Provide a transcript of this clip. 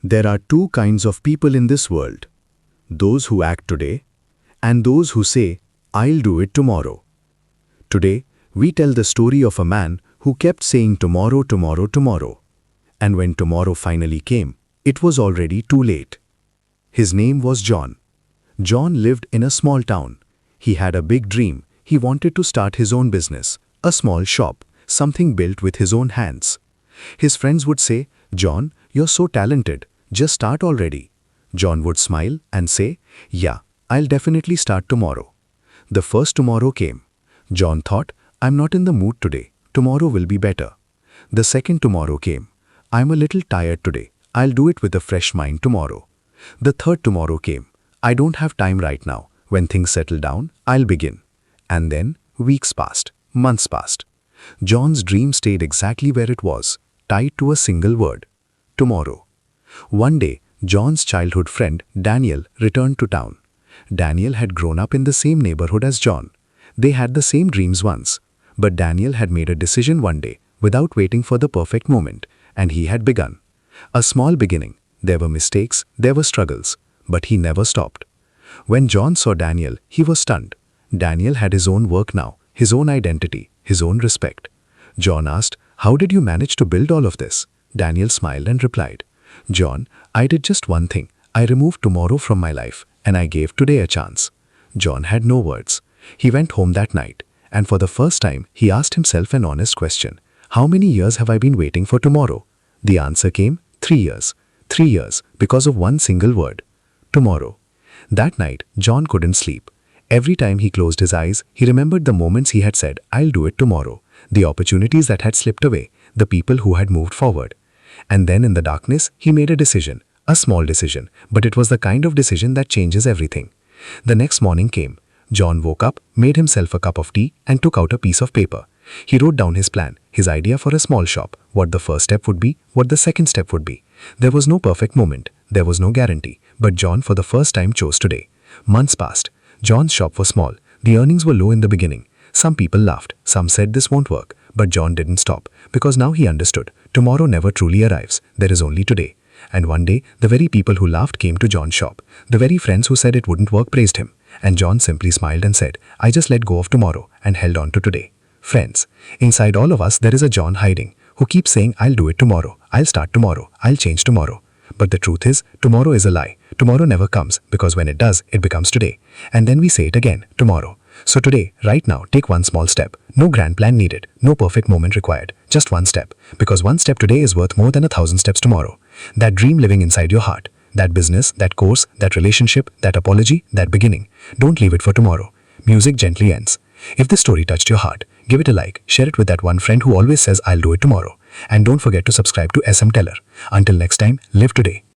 There are two kinds of people in this world. Those who act today and those who say, I'll do it tomorrow. Today, we tell the story of a man who kept saying tomorrow, tomorrow, tomorrow. And when tomorrow finally came, it was already too late. His name was John. John lived in a small town. He had a big dream. He wanted to start his own business, a small shop, something built with his own hands. His friends would say, John, you're so talented. Just start already. John would smile and say, yeah, I'll definitely start tomorrow. The first tomorrow came. John thought, I'm not in the mood today. Tomorrow will be better. The second tomorrow came. I'm a little tired today. I'll do it with a fresh mind tomorrow. The third tomorrow came. I don't have time right now. When things settle down, I'll begin. And then weeks passed, months passed. John's dream stayed exactly where it was, tied to a single word: tomorrow. One day, John's childhood friend, Daniel, returned to town. Daniel had grown up in the same neighborhood as John. They had the same dreams once. But Daniel had made a decision one day, without waiting for the perfect moment, and he had begun. A small beginning. There were mistakes, there were struggles, but he never stopped. When John saw Daniel, he was stunned. Daniel had his own work now, his own identity, his own respect. John asked, how did you manage to build all of this? Daniel smiled and replied, John, I did just one thing. I removed tomorrow from my life, and I gave today a chance. John had no words. He went home that night, and for the first time, he asked himself an honest question. How many years have I been waiting for tomorrow? The answer came, 3 years. 3 years, because of one single word: tomorrow. That night, John couldn't sleep. Every time he closed his eyes, he remembered the moments he had said, I'll do it tomorrow, the opportunities that had slipped away, the people who had moved forward. And then in the darkness, he made a decision, a small decision, but it was the kind of decision that changes everything. The next morning came. John woke up, made himself a cup of tea, and took out a piece of paper. He wrote down his plan, his idea for a small shop, what the first step would be, what the second step would be. There was no perfect moment, there was no guarantee, but John for the first time chose today. Months passed. John's shop was small. The earnings were low in the beginning. Some people laughed, some said this won't work, but John didn't stop, because now he understood. Tomorrow never truly arrives, there is only today. And one day, the very people who laughed came to John's shop. The very friends who said it wouldn't work praised him. And John simply smiled and said, I just let go of tomorrow and held on to today. Friends, inside all of us there is a John hiding, who keeps saying, I'll do it tomorrow, I'll start tomorrow, I'll change tomorrow. But the truth is, tomorrow is a lie. Tomorrow never comes, because when it does, it becomes today. And then we say it again, tomorrow. So today, right now, take one small step. No grand plan needed, no perfect moment required, just one step. Because one step today is worth more than 1,000 steps tomorrow. That dream living inside your heart, that business, that course, that relationship, that apology, that beginning. Don't leave it for tomorrow. Music gently ends. If this story touched your heart, give it a like, share it with that one friend who always says, I'll do it tomorrow. And don't forget to subscribe to SM Teller. Until next time, live today.